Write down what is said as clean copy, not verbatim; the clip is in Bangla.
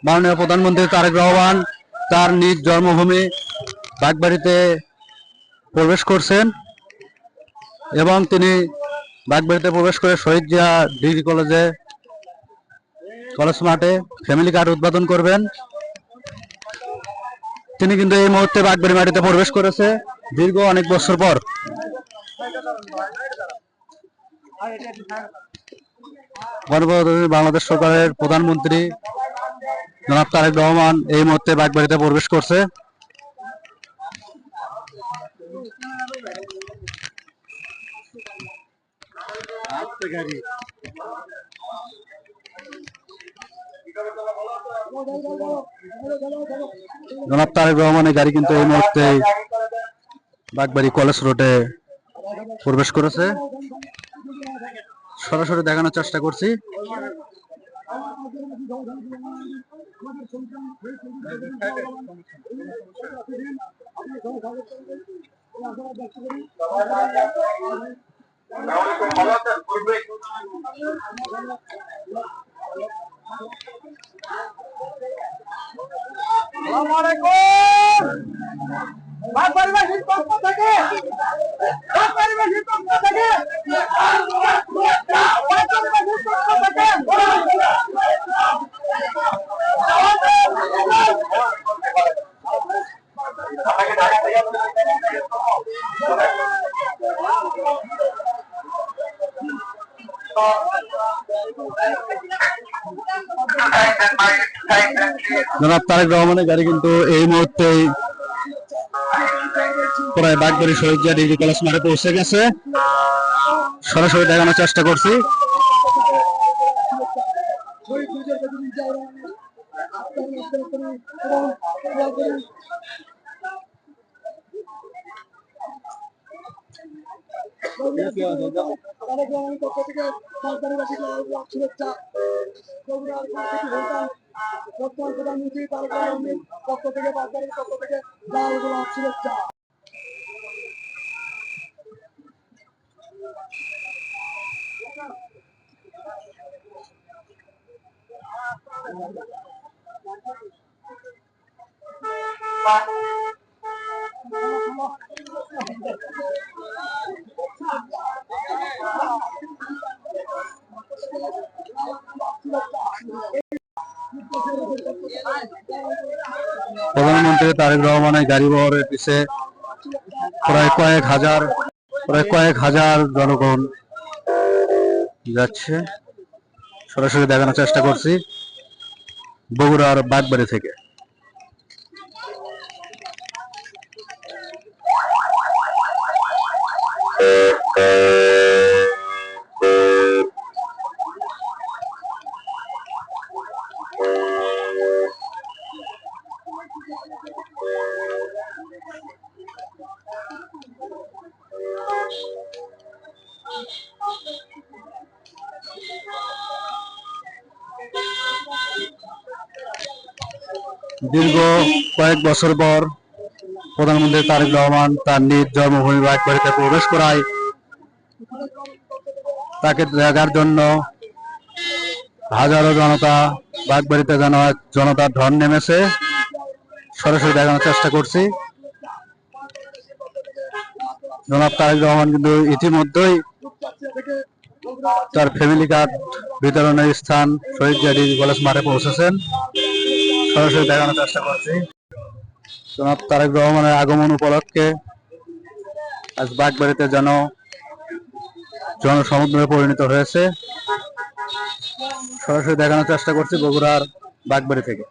মাননীয় প্রধানমন্ত্রী তারেক রহমান তার নিজ জন্মভূমি বাগবাড়িতে প্রবেশ করছেন এবং তিনি বাগবাড়িতে প্রবেশ করে শহীদ জিয়া ডিগ্রি কলেজ মাঠে ফ্যামিলি কার্ড উদ্বোধন করবেন। তিনি কিন্তু এই মুহূর্তে বাগবাড়ি মাটিতে প্রবেশ করেছে দীর্ঘ অনেক বছর পর। গণপ্রজাতন্ত্রী বাংলাদেশ সরকারের প্রধানমন্ত্রী জনাব তারেক রহমান এই মুহূর্তে বাগবাড়িতে প্রবেশ করছে। জনাব তারেক রহমানের গাড়ি কিন্তু এই মুহূর্তে বাগবাড়ি কলেজ রোডে প্রবেশ করেছে। সরাসরি দেখানোর চেষ্টা করছি। বাগবাড়িবাসীর পক্ষ থেকে জনাব তারেক রহমানের গাড়ি কিন্তু এই মুহূর্তে প্রায় বাগবাড়ি শহীদ জিয়া ডিগ্রি কলেজ মাঠে পৌঁছে গেছে। সরাসরি দেখানোর চেষ্টা করছি। প্রধানমন্ত্রী তারেক রহমানের পক্ষ থেকে বাগবাড়ির পক্ষ থেকে শুভেচ্ছা। প্রধানমন্ত্রী তারেক রহমানের গাড়ি বহরের পিছে প্রায় কয়েক হাজার জনগণ যাচ্ছে। সরাসরি দেখানোর চেষ্টা করছি বগুড়ার বাগবাড়ি থেকে। দীর্ঘ কয়েক বছর পর প্রধানমন্ত্রী তারেক রহমান তার নিজ জন্মভূমি বাগবাড়িতে প্রবেশ করায় তাকে দেখার জন্য হাজারো জনতা বাগবাড়িতে জনতার ঢল নেমেছে। সরাসরি দেখানোর চেষ্টা করছি। জনাব তারেক রহমান কিন্তু ইতিমধ্যেই তার ফ্যামিলি কার্ড বিতরণের স্থান শহীদ জিয়া ডিগ্রি কলেজ মাঠে পৌঁছেছেন। সরাসরি দেখানোর চেষ্টা করছি। জনাব তারেক রহমানের আগমন উপলক্ষে আজ বাগবাড়িতে জনসমুদ্রে পরিণত হয়েছে। সরাসরি দেখানোর চেষ্টা করছি বগুড়ার বাগবাড়ি থেকে।